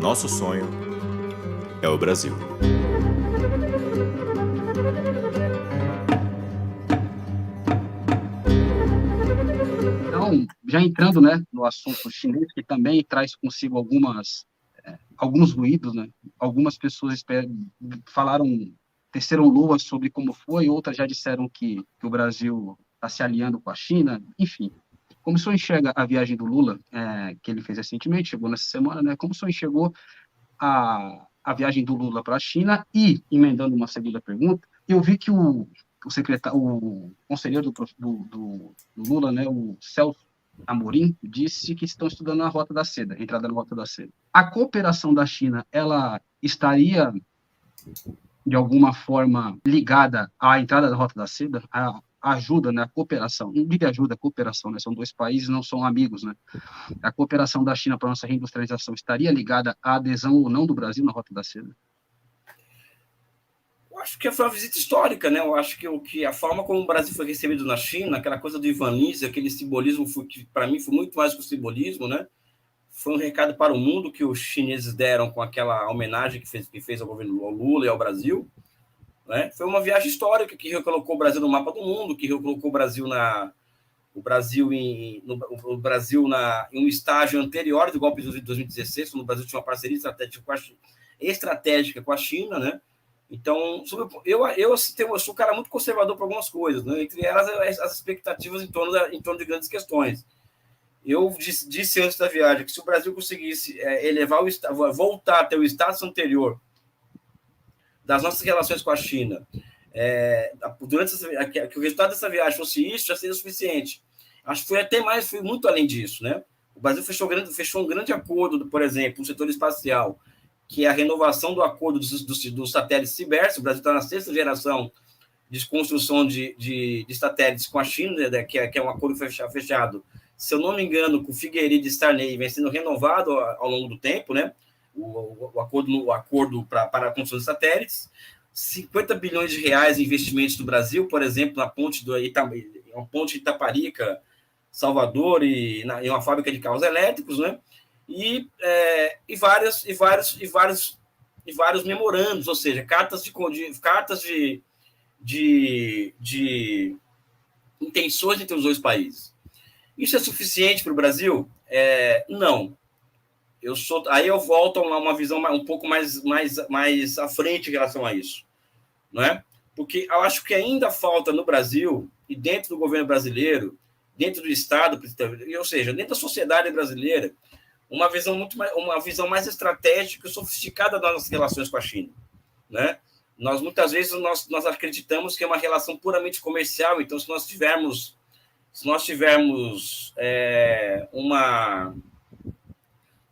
Nosso sonho é o Brasil. Então, já entrando, né, no assunto chinês, que também traz consigo alguns ruídos, né? Algumas pessoas falaram, teceram luas sobre como foi, outras já disseram que o Brasil está se alinhando com a China, enfim. Como o senhor enxerga a viagem do Lula, que ele fez recentemente, chegou nessa semana, né? Como o senhor enxergou a viagem do Lula para a China? E, emendando uma segunda pergunta, eu vi que o conselheiro do Lula, né, o Celso Amorim, disse que estão estudando a Rota da Seda, a entrada na Rota da Seda. A cooperação da China, ela estaria, de alguma forma, ligada à entrada da Rota da Seda? A ajuda, né, a cooperação, não digo ajuda, a cooperação, né, são dois países, não são amigos, né? A cooperação da China para a nossa reindustrialização estaria ligada à adesão ou não do Brasil na Rota da Seda? Eu acho que foi uma visita histórica, né? Eu acho que a forma como o Brasil foi recebido na China, aquela coisa do Ivan Lins, aquele simbolismo que para mim foi muito mais que o simbolismo, né? Foi um recado para o mundo que os chineses deram com aquela homenagem que fez ao governo Lula e ao Brasil, né? Foi uma viagem histórica que recolocou o Brasil no mapa do mundo, que recolocou o Brasil em um estágio anterior do golpe de 2016, quando o Brasil tinha uma parceria estratégica com a China, né? Então, eu sou um cara muito conservador para algumas coisas, né? Entre elas as expectativas em torno de grandes questões. Eu disse antes da viagem que se o Brasil conseguisse voltar a ter o status anterior das nossas relações com a China, que o resultado dessa viagem fosse isso, já seria suficiente. Acho que foi muito além disso, né? O Brasil fechou um grande acordo, por exemplo, no setor espacial, que é a renovação do acordo dos satélites Cibersa. O Brasil está na 6ª geração de construção de satélites com a China, né, que é um acordo fechado, se eu não me engano, com o Figueiredo e Starney, vem sendo renovado ao longo do tempo, né? O acordo para a construção de satélites. 50 bilhões de reais em investimentos do Brasil, por exemplo, na ponte uma ponte de Itaparica, Salvador, e uma fábrica de carros elétricos, né? E vários memorandos, ou seja, cartas de intenções entre os dois países. Isso é suficiente para o Brasil? Não. Aí eu volto a uma visão um pouco mais à frente em relação a isso, não é? Porque eu acho que ainda falta no Brasil, e dentro do governo brasileiro, dentro do Estado, ou seja, dentro da sociedade brasileira, uma visão mais estratégica e sofisticada das nossas relações com a China, né? Muitas vezes nós acreditamos que é uma relação puramente comercial. Então, se nós tivermos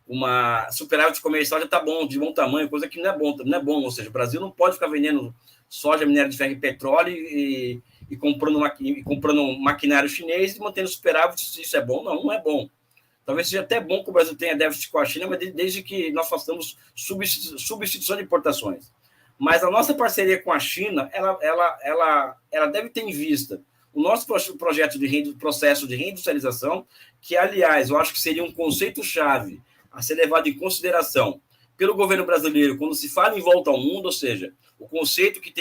uma superávit comercial, já está bom, de bom tamanho, coisa que não é bom. Ou seja, o Brasil não pode ficar vendendo soja, minério de ferro e petróleo e comprando um maquinário chinês e mantendo superávit. Isso é bom? Não é bom. Talvez seja até bom que o Brasil tenha déficit com a China, mas desde que nós façamos substituição de importações. Mas a nossa parceria com a China, ela deve ter em vista o nosso processo de reindustrialização, que, aliás, eu acho que seria um conceito-chave a ser levado em consideração pelo governo brasileiro quando se fala em volta ao mundo, ou seja, o conceito que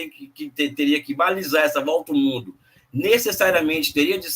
teria que balizar essa volta ao mundo necessariamente teria de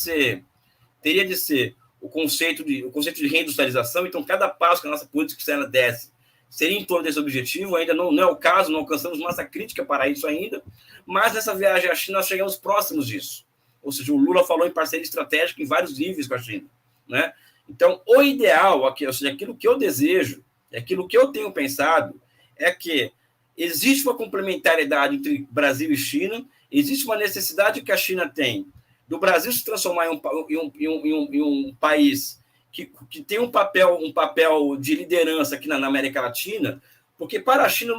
ser o conceito de reindustrialização. Então, cada passo que a nossa política externa desce seria em torno desse objetivo. Ainda não é o caso, não alcançamos massa crítica para isso ainda, mas nessa viagem à China nós chegamos próximos disso. Ou seja, o Lula falou em parceria estratégica em vários níveis com a China, né? Então, o ideal, ou seja, aquilo que eu desejo, aquilo que eu tenho pensado, é que existe uma complementariedade entre Brasil e China, existe uma necessidade que a China tem do Brasil se transformar em um país que tem um papel de liderança aqui na América Latina, porque para a China,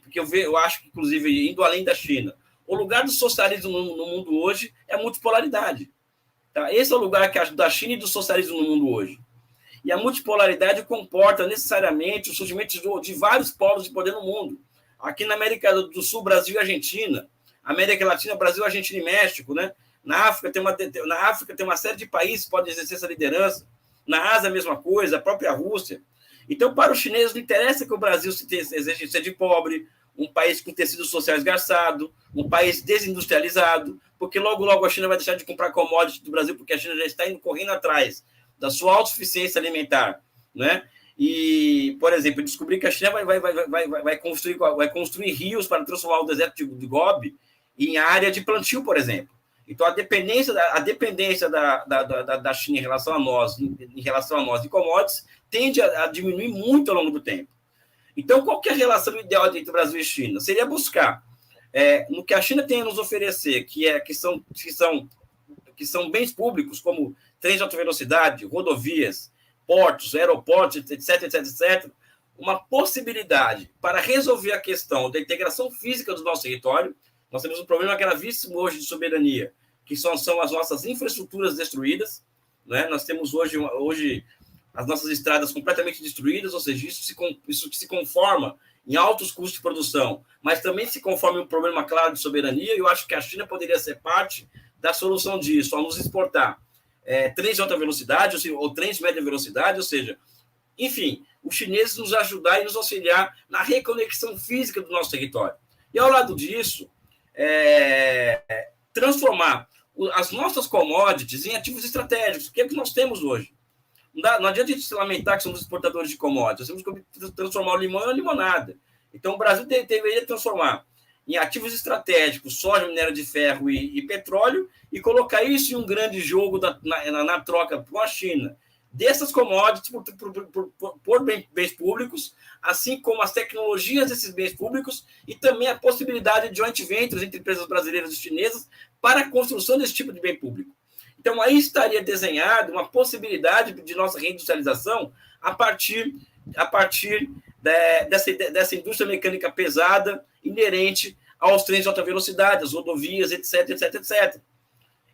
porque eu acho que, inclusive, indo além da China, o lugar do socialismo no mundo hoje é a multipolaridade. Tá? Esse é o lugar da China e do socialismo no mundo hoje. E a multipolaridade comporta necessariamente o surgimento de vários polos de poder no mundo. Aqui na América do Sul, Brasil e Argentina. América Latina, Brasil, Argentina e México, né? Na África tem uma série de países que podem exercer essa liderança. Na Ásia, a mesma coisa, a própria Rússia. Então, para os chineses, não interessa que o Brasil seja de pobre, um país com tecido social esgarçado, um país desindustrializado, porque logo, logo a China vai deixar de comprar commodities do Brasil, porque a China já está indo correndo atrás da sua autossuficiência alimentar, né? E, por exemplo, eu descobri que a China vai construir rios para transformar o deserto de Gobi em área de plantio, por exemplo. Então, a dependência da China em relação a nós de commodities tende a diminuir muito ao longo do tempo. Então, qual que é a relação ideal entre Brasil e China? Seria buscar no que a China tem a nos oferecer, que são bens públicos, como trens de alta velocidade, rodovias, portos, aeroportos, etc., uma possibilidade para resolver a questão da integração física do nosso território. Nós temos um problema gravíssimo hoje de soberania, que são as nossas infraestruturas destruídas, né? Nós temos hoje as nossas estradas completamente destruídas, ou seja, isso se conforma em altos custos de produção, mas também se conforma em um problema claro de soberania, e eu acho que a China poderia ser parte da solução disso, ao nos exportar trens de alta velocidade, ou trens de média velocidade, ou seja, enfim, os chineses nos ajudar e nos auxiliar na reconexão física do nosso território. E ao lado disso, transformar as nossas commodities em ativos estratégicos, que é o que nós temos hoje. Não adianta a gente se lamentar que somos exportadores de commodities, nós temos que transformar o limão em limonada. Então, o Brasil deveria transformar em ativos estratégicos soja, minério de ferro e petróleo e colocar isso em um grande jogo na troca com a China dessas commodities por bens públicos, assim como as tecnologias desses bens públicos e também a possibilidade de joint ventures entre empresas brasileiras e chinesas para a construção desse tipo de bem público. Então, aí estaria desenhada uma possibilidade de nossa reindustrialização a partir dessa indústria mecânica pesada inerente aos trens de alta velocidade, às rodovias, etc.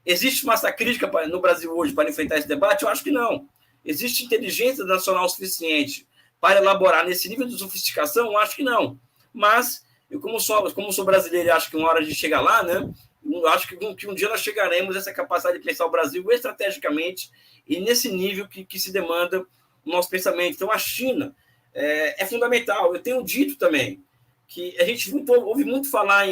Existe massa crítica no Brasil hoje para enfrentar esse debate? Eu acho que não. Existe inteligência nacional suficiente para elaborar nesse nível de sofisticação? Eu acho que não. Mas, eu como sou brasileiro e acho que uma hora a gente chega lá, né? Eu acho que um dia nós chegaremos a essa capacidade de pensar o Brasil estrategicamente e nesse nível que se demanda o nosso pensamento. Então, a China é fundamental. Eu tenho dito também que a gente ouve muito falar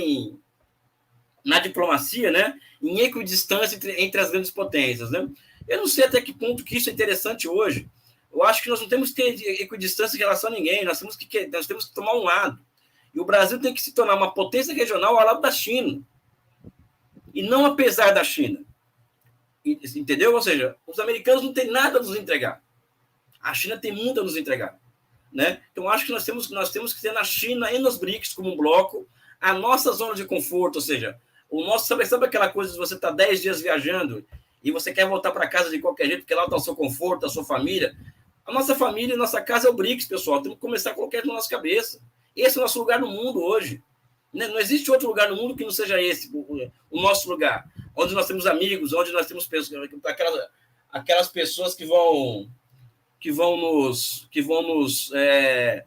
na diplomacia, né, em equidistância entre as grandes potências. Né? Eu não sei até que ponto que isso é interessante hoje. Eu acho que nós não temos que ter equidistância em relação a ninguém, nós temos que tomar um lado. E o Brasil tem que se tornar uma potência regional ao lado da China. E não apesar da China. Entendeu? Ou seja, os americanos não têm nada a nos entregar. A China tem muito a nos entregar. Né? Então, acho que nós temos que ter na China e nos BRICS como um bloco a nossa zona de conforto, ou seja, sabe aquela coisa de você estar 10 dias viajando e você quer voltar para casa de qualquer jeito, porque lá está o seu conforto, a sua família. A nossa família e nossa casa é o BRICS, pessoal. Temos que começar a colocar isso na nossa cabeça. Esse é o nosso lugar no mundo hoje. Não existe outro lugar no mundo que não seja esse, o nosso lugar, onde nós temos amigos, onde nós temos aquelas pessoas que vão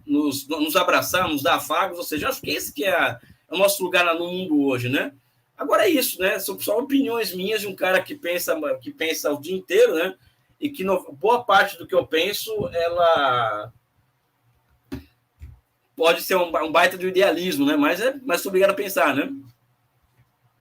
nos abraçar, nos dar afagos, ou seja, acho que esse que é o nosso lugar no mundo hoje, né? Agora é isso, né? São só opiniões minhas de um cara que pensa o dia inteiro, né? E que boa parte do que eu penso, ela pode ser um baita de idealismo, né? Mas sou obrigado a pensar, né?